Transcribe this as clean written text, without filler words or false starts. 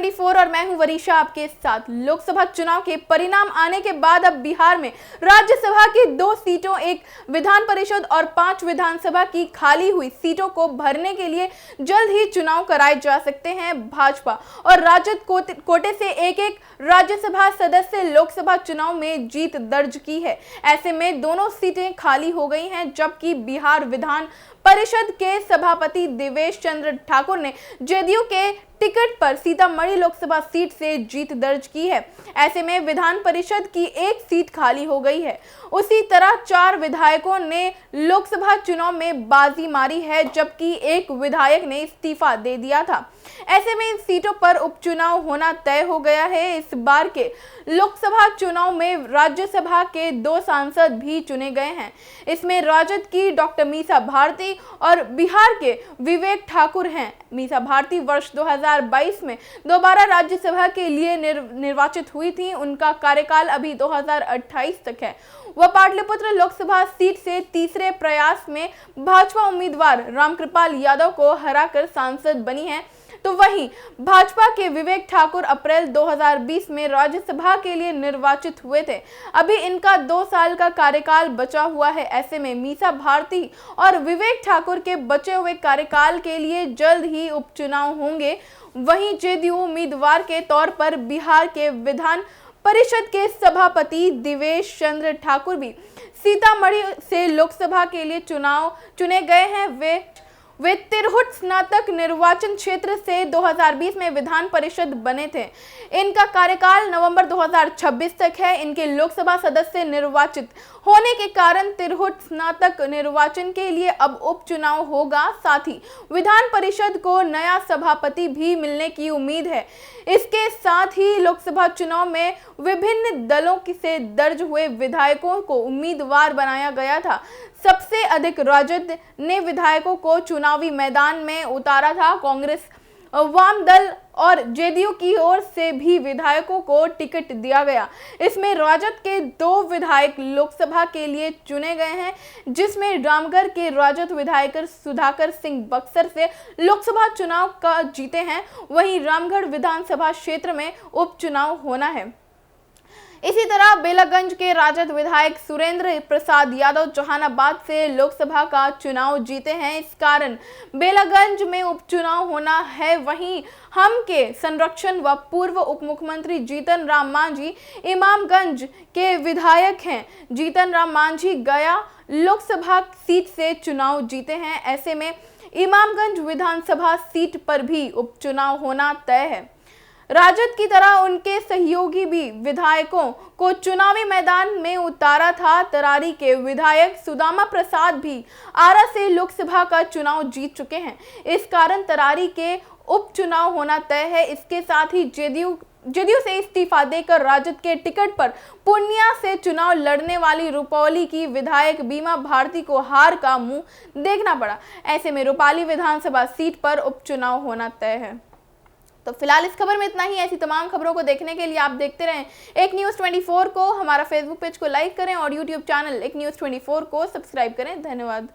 24 और मैं हूं वरीशा आपके साथ। लोकसभा चुनाव के परिणाम आने के बाद अब बिहार में राज्यसभा की 2 सीटों, एक विधान परिषद और 5 विधानसभा की खाली हुई सीटों को भरने के लिए जल्द ही चुनाव कराए जा सकते हैं। भाजपा और राजद कोटे से एक राज्यसभा सदस्य लोकसभा चुनाव में जीत दर्ज की है। ऐसे में दोनों सीटें खाली हो गई हैं, जबकि बिहार विधान परिषद के सभापति देवेश चंद्र ठाकुर ने जदयू के टिकट पर सीतामढ़ी लोकसभा सीट से जीत दर्ज की है। ऐसे में विधान परिषद की 1 सीट खाली हो गई है। उसी तरह 4 विधायकों ने लोकसभा चुनाव में बाजी मारी है, जबकि 1 विधायक ने इस्तीफा दे दिया था। ऐसे में इन सीटों पर उपचुनाव होना तय हो गया है। इस बार के लोकसभा चुनाव में राज्यसभा के 2 सांसद भी चुने गए हैं। इसमें राजद की डॉक्टर मीसा भारती और बिहार के विवेक ठाकुर हैं। मीसा भारती वर्ष 2022 में दोबारा राज्यसभा के लिए निर्वाचित हुई थी। उनका कार्यकाल अभी 2028 तक है। वह पाटलिपुत्र लोकसभा सीट से तीसरे प्रयास में भाजपा उम्मीदवार रामकृपाल यादव को हराकर सांसद बनी है। तो वहीं भाजपा के विवेक ठाकुर अप्रैल 2020 में राज्यसभा के लिए निर्वाचित हुए थे। अभी इनका 2 साल का कार्यकाल बचा हुआ है। ऐसे में मीसा भारती और विवेक ठाकुर के बचे हुए कार्यकाल के लिए जल्द ही उपचुनाव होंगे। वहीं जदयू उम्मीदवार के तौर पर बिहार के विधान परिषद के सभापति देवेश चंद्र ठाकुर भी सीतामढ़ी से लोकसभा के लिए चुने गए हैं। वे तिरहुत स्नातक निर्वाचन क्षेत्र से 2020 में विधान परिषद बने थे। इनका कार्यकाल नवंबर 2026 तक है। इनके लोकसभा सदस्य निर्वाचित होने के कारण तिरहुत स्नातक निर्वाचन के लिए अब उपचुनाव होगा। साथ ही विधान परिषद को नया सभापति भी मिलने की उम्मीद है। इसके साथ ही लोकसभा चुनाव में विभिन्न दलों से दर्ज हुए विधायकों को उम्मीदवार बनाया गया था। सबसे अधिक राजद ने विधायकों को चुनावी मैदान में उतारा था। कांग्रेस, वाम दल और जदयू की ओर से भी विधायकों को टिकट दिया गया। इसमें राजद के 2 विधायक लोकसभा के लिए चुने गए हैं, जिसमें रामगढ़ के राजद विधायक सुधाकर सिंह बक्सर से लोकसभा चुनाव का जीते हैं। वहीं रामगढ़ विधानसभा क्षेत्र में उपचुनाव होना है। इसी तरह बेलागंज के राजद विधायक सुरेंद्र प्रसाद यादव जहानाबाद से लोकसभा का चुनाव जीते हैं। इस कारण बेलागंज में उपचुनाव होना है। वहीं हम के संरक्षण व पूर्व उप मुख्यमंत्री जीतन राम मांझी इमामगंज के विधायक हैं। जीतन राम मांझी गया लोकसभा सीट से चुनाव जीते हैं। ऐसे में इमामगंज विधानसभा सीट पर भी उपचुनाव होना तय है। राजद की तरह उनके सहयोगी भी विधायकों को चुनावी मैदान में उतारा था। तरारी के विधायक सुदामा प्रसाद भी आरा से लोकसभा का चुनाव जीत चुके हैं। इस कारण तरारी के उपचुनाव होना तय है। इसके साथ ही जदयू से इस्तीफा देकर राजद के टिकट पर पूर्णिया से चुनाव लड़ने वाली रुपौली की विधायक बीमा भारती को हार का मुंह देखना पड़ा। ऐसे में रुपौली विधानसभा सीट पर उपचुनाव होना तय है। तो फिलहाल इस खबर में इतना ही। ऐसी तमाम खबरों को देखने के लिए आप देखते रहें एक न्यूज़ 24 को। हमारा फेसबुक पेज को लाइक करें और यूट्यूब चैनल एक न्यूज़ 24 को सब्सक्राइब करें। धन्यवाद।